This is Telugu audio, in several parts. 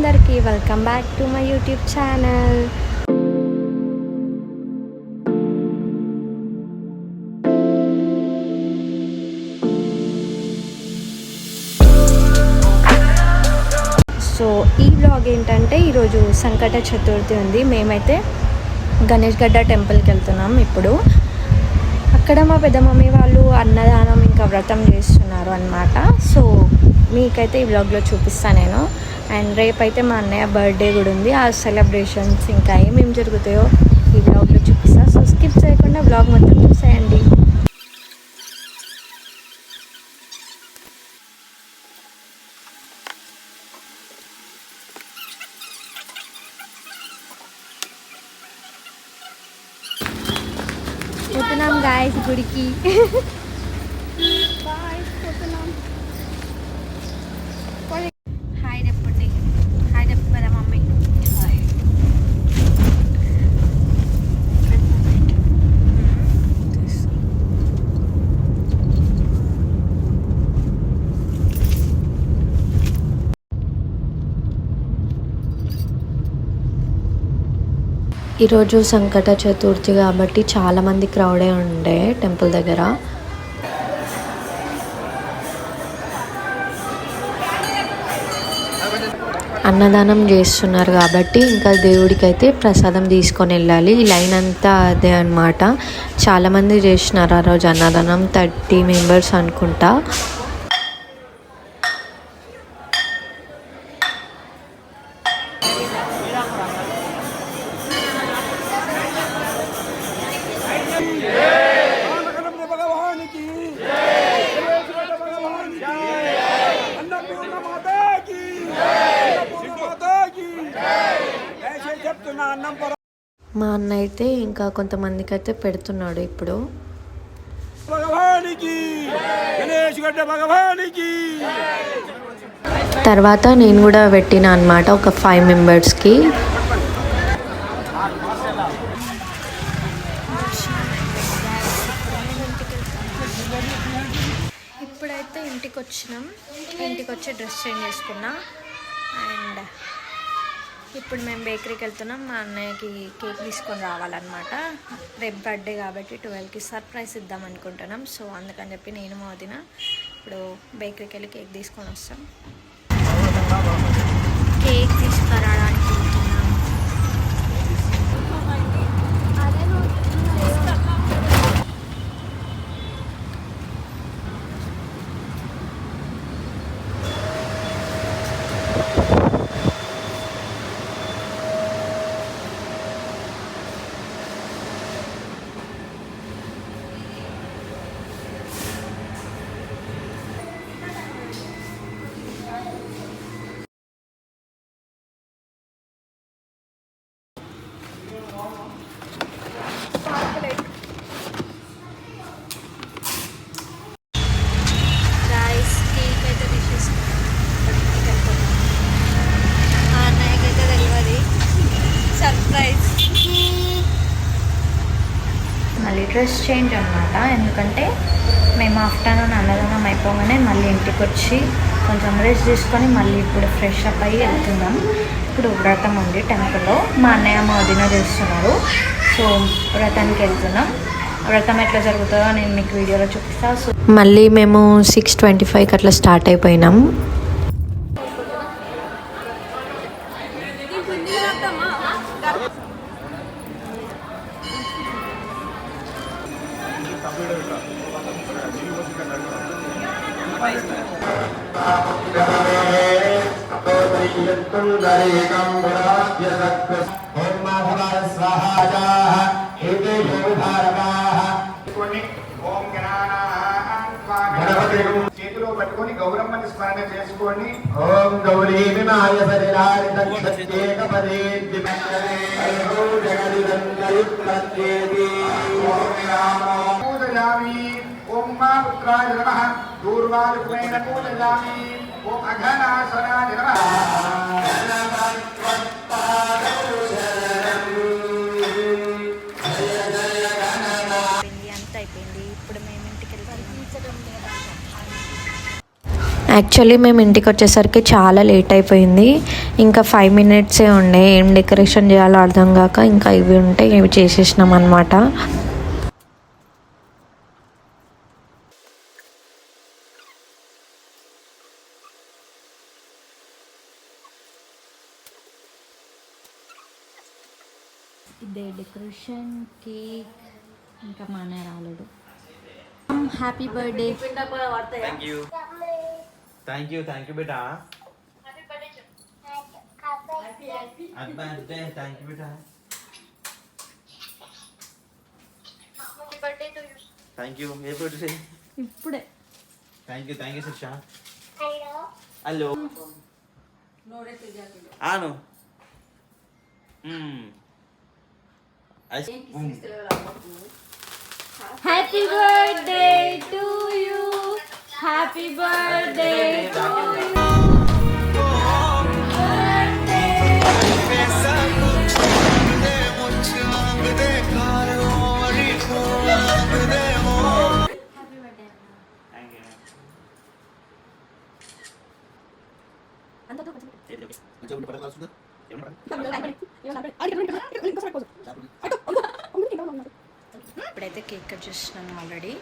అందరికీ welcome back to my YouTube channel. So ఈ వ్లాగ్ ఏంటంటే ఈరోజు సంకట చతుర్థి ఉంది. మేమైతే గణేష్ గడ్డ టెంపుల్కి వెళ్తున్నాం. ఇప్పుడు అక్కడ మా పెద్ద మమ్మీ వాళ్ళు అన్నదానం ఇంకా వ్రతం చేస్తున్నారు అన్నమాట. సో మీకైతే ఈ వ్లాగ్లో చూపిస్తాను నేను. అండ్ రేపైతే మా అన్నయ్య బర్త్డే కూడా ఉంది. ఆ సెలబ్రేషన్స్ ఇంకా ఏమేమి జరుగుతాయో ఈ వ్లాగ్లో చూపిస్తాను. సో స్కిప్ చేయకుండా వ్లాగ్ మొత్తం చూసేయండి. పోతున్నాం గాయస్ గుడికి. హాయ్ చెప్పండి. హాయ్ చెప్పు కదా మమ్మీ. ఈరోజు సంకట చతుర్థి కాబట్టి చాలామంది క్రౌడే ఉండే టెంపుల్ దగ్గర. అన్నదానం చేస్తున్నారు కాబట్టి ఇంకా దేవుడికి అయితే ప్రసాదం తీసుకొని వెళ్ళాలి. ఈ లైన్ అంతా అదే అనమాట. చాలామంది చేస్తున్నారు ఆ రోజు అన్నదానం. 30 మెంబర్స్ అనుకుంటా. మా అన్న అయితే ఇంకా కొంతమందికి అయితే పెడుతున్నాడు ఇప్పుడు. తర్వాత నేను కూడా పెట్టిన అనమాట ఒక 5 మెంబర్స్కి. ఇప్పుడైతే ఇంటికి వచ్చినాం. ఇంటికి వచ్చి డ్రెస్ చేంజ్ చేసుకున్నా. అండ్ ఇప్పుడు మేము బేకరీకి వెళ్తున్నాం. మా అన్నయ్యకి కేక్ తీసుకొని రావాలన్నమాట. రేపు బర్త్డే కాబట్టి 12కి సర్ప్రైజ్ ఇద్దాం అనుకుంటున్నాం. సో అందుకని చెప్పి నేను మా వదిన ఇప్పుడు బేకరీకి వెళ్ళి కేక్ తీసుకొని వస్తాం. కేక్ తీసుకురావడానికి వెళ్తున్నాం. మళ్ళీ డ్రెస్ చేంజ్ అనమాట. ఎందుకంటే మేము ఆఫ్టర్నూన్ అన్నదానం అయిపోగానే మళ్ళీ ఇంటికి వచ్చి కొంచెం రెస్ట్ తీసుకొని మళ్ళీ ఇప్పుడు ఫ్రెష్ అప్ అయ్యి వెళ్తున్నాం. ఇప్పుడు వ్రతం ఉంది టెంపుల్లో. మా అన్నయ్య మా వదిన చేస్తున్నారు. సో వ్రతానికి వెళ్తున్నాం. వ్రతం ఎట్లా జరుగుతుందో నేను మీకు వీడియోలో చూపిస్తాను. సో మళ్ళీ మేము 6:25కి అట్లా స్టార్ట్ అయిపోయినాం. చేతిలో పట్టుకొని గౌరమ్మని స్మరణ చేసుకోండి. ఓం గౌరీ వినాయ పూజయామి. ఓం మా పుత్రాయ నమః. దూర్వాలుక్మేన పూజయామి. ఓం అఘనాశనాయ నమః. అంత అయిపోయింది. ఇప్పుడు మేము ఇంటికి వెళ్తాం. యాక్చువల్లీ మేము ఇంటికి వచ్చేసరికి చాలా లేట్ అయిపోయింది. ఇంకా 5 మినిట్సే ఉండే, ఏం డెకరేషన్ చేయాలో అర్థం కాక ఇంకా ఇవి ఉంటే ఇవి చేసేసినాం అనమాట. ఇదే డెకరేషన్, కేక్, ఇంకా మా అన్నయ్య రాలేడు. Happy birthday. Thank you beta. Happy birthday. Thank you beta. Thank you. A birthday? ఇప్పుడే. థ్యాంక్ యూ శిక్ష. హలో ఆను. Happy birthday to you. Happy birthday to you. ఇప్పుడైతే కేక్ కట్ చేస్తున్నాను ఆల్రెడీ.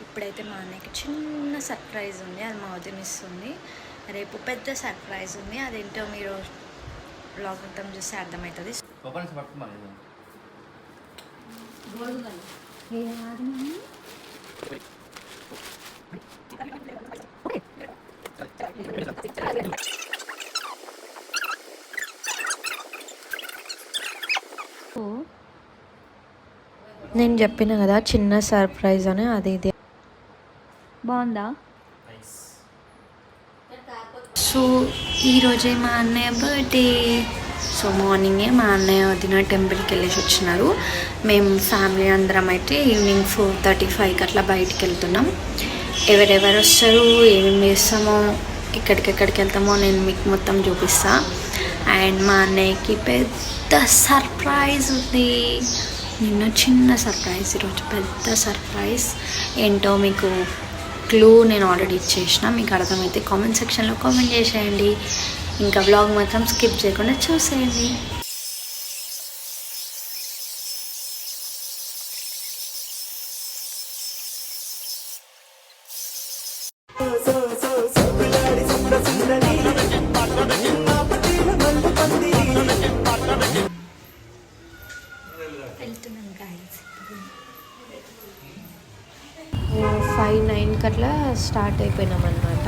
ఇప్పుడైతే మా అన్నయ్యకి చిన్న సర్ప్రైజ్ ఉంది, అది మా వదిన ఇస్తుంది. రేపు పెద్ద సర్ప్రైజ్ ఉంది, అదేంటో మీరు బ్లాగ్ మొత్తం చూస్తే అర్థమవుతుంది. నేను చెప్పిన కదా చిన్న సర్ప్రైజ్ అని, అది ఇది బాగుందా? సో ఈరోజే మా అన్నయ్య బర్త్డే. సో మార్నింగే మా అన్నయ్య వదిన టెంపుల్కి వెళ్ళేసి వచ్చినారు. మేము ఫ్యామిలీ అందరం అయితే ఈవినింగ్ 4:35కి అట్లా బయటికి వెళ్తున్నాం. ఎవరెవరు వస్తారు, ఏమేమి చేస్తామో, ఎక్కడికెక్కడికి వెళ్తామో నేను మీకు మొత్తం చూపిస్తాను. అండ్ మా అన్నయ్యకి పెద్ద సర్ప్రైజ్ ఉంది. నిన్న చిన్న సర్ప్రైజ్, ఈరోజు పెద్ద సర్ప్రైజ్. ఏంటో మీకు క్లూ నేను ఆల్రెడీ ఇచ్చేసిన, మీకు అర్థమైతే కామెంట్ సెక్షన్లో కామెంట్ చేసేయండి. ఇంకా వ్లాగ్ మాత్రం స్కిప్ చేయకుండా చూసేయండి. వెళ్తున్నాం గాయ్స్. 5-9కి అట్లా స్టార్ట్ అయిపోయినాం అన్నమాట.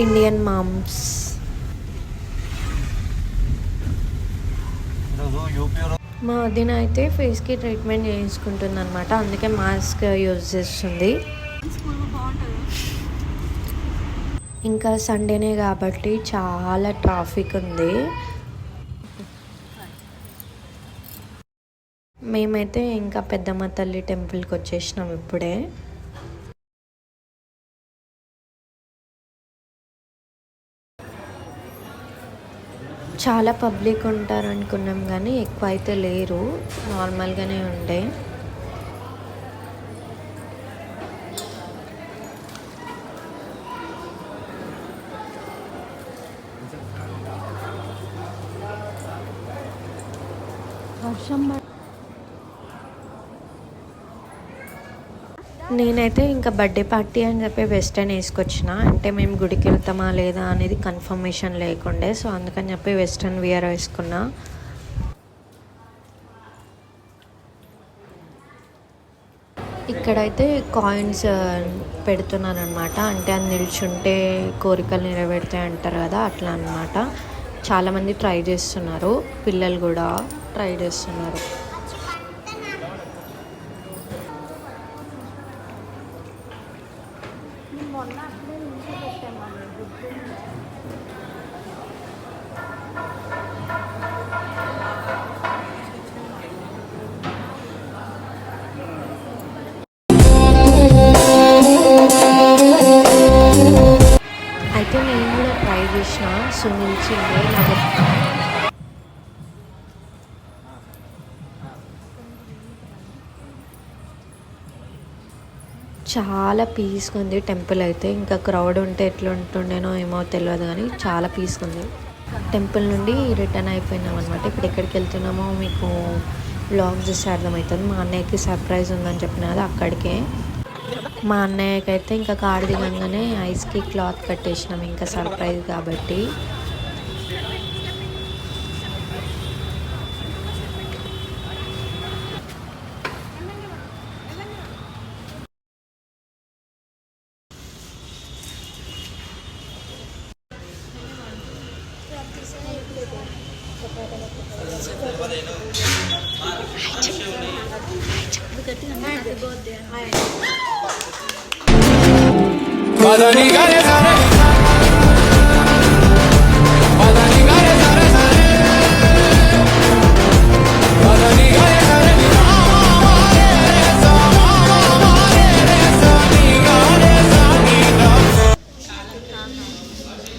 Indian moms. మా వదిన అయితే ఫేస్కి ట్రీట్మెంట్ చేయించుకుంటుంది అనమాట, అందుకే మాస్క్ యూజ్ చేస్తుంది. ఇంకా సండేనే కాబట్టి చాలా ట్రాఫిక్ ఉంది. మేమైతే ఇంకా పెద్దమ్మ తల్లి టెంపుల్కి వచ్చేసినాం ఇప్పుడే. చాలా పబ్లిక్ ఉంటారు అనుకున్నాం కానీ ఎక్కువ అయితే లేరు, నార్మల్గానే ఉండే. నేనైతే ఇంకా బర్త్డే పార్టీ అని చెప్పి వెస్టర్న్ వేసుకొచ్చిన, అంటే మేము గుడికి వెళ్తామా లేదా అనేది కన్ఫర్మేషన్ లేకుండే, సో అందుకని చెప్పి వెస్టర్న్ వియర్ వేసుకున్నా. ఇక్కడైతే కాయిన్స్ పెడుతున్నారనమాట, అంటే అది నిల్చుంటే కోరికలు నెరవేరుతాయి అంటారు కదా, అట్లా అనమాట. చాలామంది ట్రై చేస్తున్నారు, పిల్లలు కూడా ట్రై చేస్తున్నారు. అయితే నేను కూడా ట్రై చేసిన, సో నిలిచింది. చాలా పీస్గా ఉంది టెంపుల్ అయితే. ఇంకా క్రౌడ్ ఉంటే ఎట్లా ఉంటుండేనో ఏమో తెలియదు కానీ చాలా పీస్గా ఉంది. టెంపుల్ నుండి రిటర్న్ అయిపోయినాం అనమాట. ఇప్పుడు ఎక్కడికి వెళ్తున్నామో మీకు వ్లాగ్ చూస్తే అర్థమవుతుంది. మా అన్నయ్యకి సర్ప్రైజ్ ఉందని చెప్పిన కదా, అక్కడికే. మా అన్నయ్యకి అయితే ఇంకా కారు దిగంగానే ఐస్కి క్లాత్ కట్టేసినాం, ఇంకా సర్ప్రైజ్ కాబట్టి.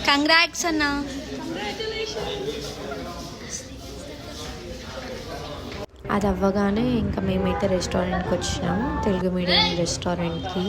కంగ్రాట్స్ అన్నా. అది అవ్వగానే ఇంకా మేమైతే రెస్టారెంట్కి వచ్చినాం, తెలుగు మీడియం రెస్టారెంట్కి.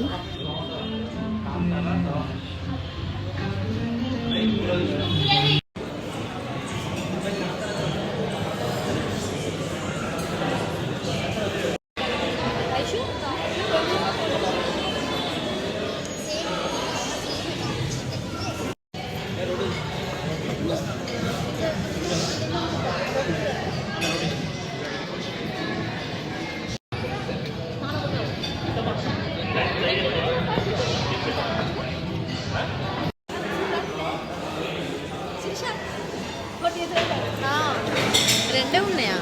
రెండే ఉన్నాయా?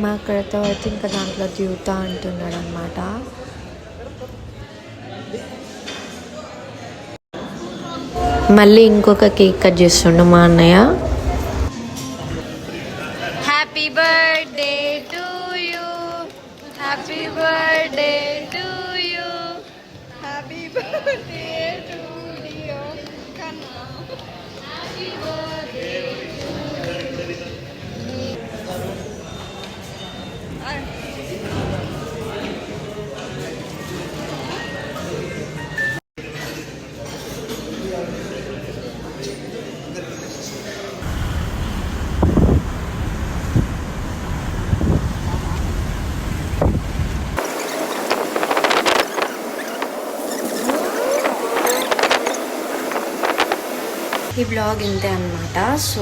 మా అక్కడతో అయితే ఇంకా దాంట్లో దిగుతా అంటున్నాడు అనమాట. మళ్ళీ ఇంకొక కేక్ కట్ చేస్తుండు మా అన్నయ్య. Happy birthday to you, happy birthday to you, happy birthday to you కన్నా, హ్యాపీ బర్త్డే. ఈ బ్లాగ్ ఇంతే అనమాట. సో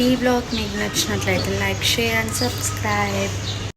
ఈ బ్లాగ్ మీకు నచ్చినట్లయితే లైక్, షేర్ అండ్ సబ్స్క్రైబ్.